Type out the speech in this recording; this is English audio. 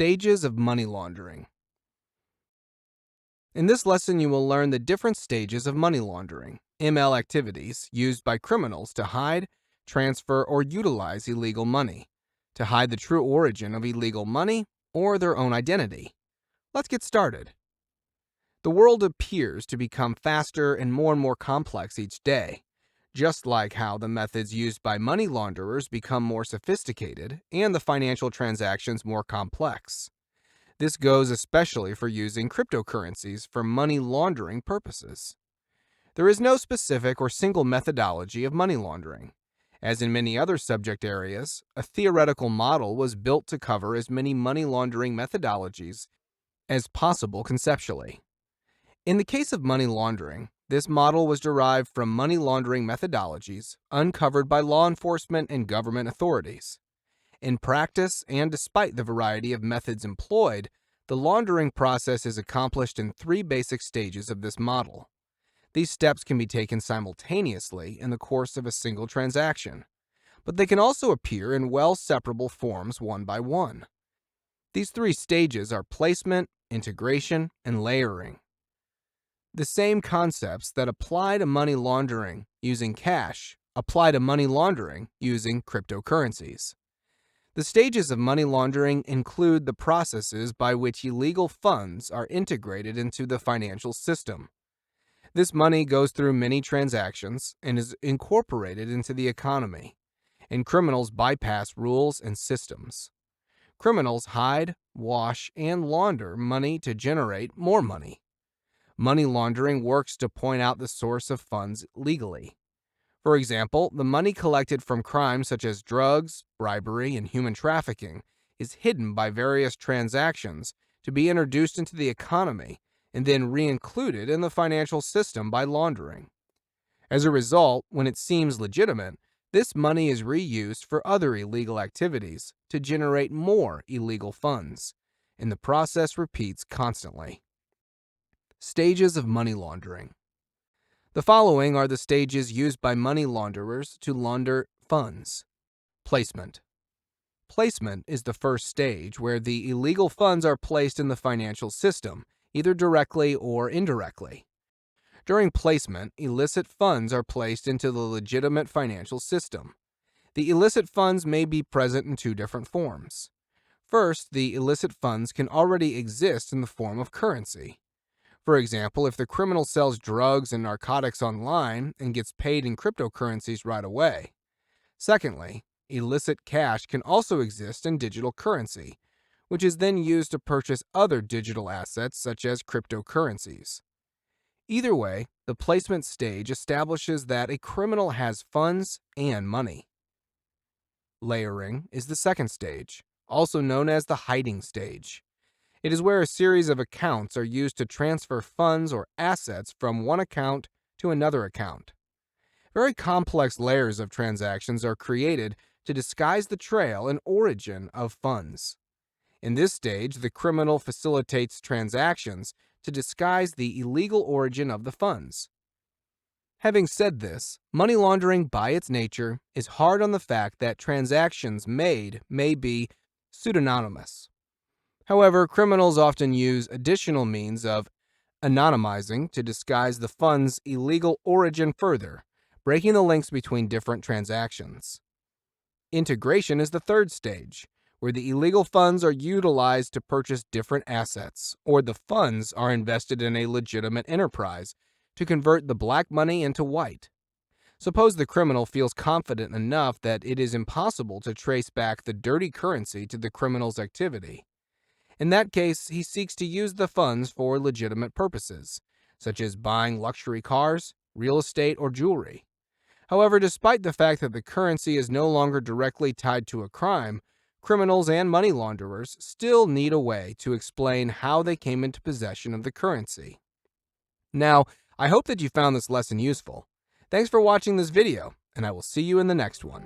Stages of money laundering. In this lesson, you will learn the different stages of money laundering, ML activities used by criminals to hide, transfer, or utilize illegal money, to hide the true origin of illegal money or their own identity. Let's get started. The world appears to become faster and more complex each day, just like how the methods used by money launderers become more sophisticated and the financial transactions more complex. This goes especially for using cryptocurrencies for money laundering purposes. There is no specific or single methodology of money laundering. As in many other subject areas, a theoretical model was built to cover as many money laundering methodologies as possible conceptually. In the case of money laundering, this model was derived from money laundering methodologies uncovered by law enforcement and government authorities. In practice, and despite the variety of methods employed, the laundering process is accomplished in three basic stages of this model. These steps can be taken simultaneously in the course of a single transaction, but they can also appear in well-separable forms one by one. These three stages are placement, integration, and layering. The same concepts that apply to money laundering using cash apply to money laundering using cryptocurrencies. The stages of money laundering include the processes by which illegal funds are integrated into the financial system. This money goes through many transactions and is incorporated into the economy, and criminals bypass rules and systems. Criminals hide, wash, and launder money to generate more money. Money laundering works to point out the source of funds legally. For example, the money collected from crimes such as drugs, bribery, and human trafficking is hidden by various transactions to be introduced into the economy and then re-included in the financial system by laundering. As a result, when it seems legitimate, this money is reused for other illegal activities to generate more illegal funds, and the process repeats constantly. Stages of money laundering. The following are the stages used by money launderers to launder funds. Placement. Placement is the first stage where the illegal funds are placed in the financial system, either directly or indirectly. During placement, illicit funds are placed into the legitimate financial system. The illicit funds may be present in two different forms. First, the illicit funds can already exist in the form of currency. For example, if the criminal sells drugs and narcotics online and gets paid in cryptocurrencies right away. Secondly, illicit cash can also exist in digital currency, which is then used to purchase other digital assets such as cryptocurrencies. Either way, the placement stage establishes that a criminal has funds and money. Layering is the second stage, also known as the hiding stage. It is where a series of accounts are used to transfer funds or assets from one account to another account. Very complex layers of transactions are created to disguise the trail and origin of funds. In this stage, the criminal facilitates transactions to disguise the illegal origin of the funds. Having said this, money laundering by its nature is hard on the fact that transactions made may be pseudonymous. However, criminals often use additional means of anonymizing to disguise the fund's illegal origin further, breaking the links between different transactions. Integration is the third stage, where the illegal funds are utilized to purchase different assets, or the funds are invested in a legitimate enterprise to convert the black money into white. Suppose the criminal feels confident enough that it is impossible to trace back the dirty currency to the criminal's activity. In that case, he seeks to use the funds for legitimate purposes, such as buying luxury cars, real estate, or jewelry. However, despite the fact that the currency is no longer directly tied to a crime, criminals and money launderers still need a way to explain how they came into possession of the currency. Now, I hope that you found this lesson useful. Thanks for watching this video, and I will see you in the next one.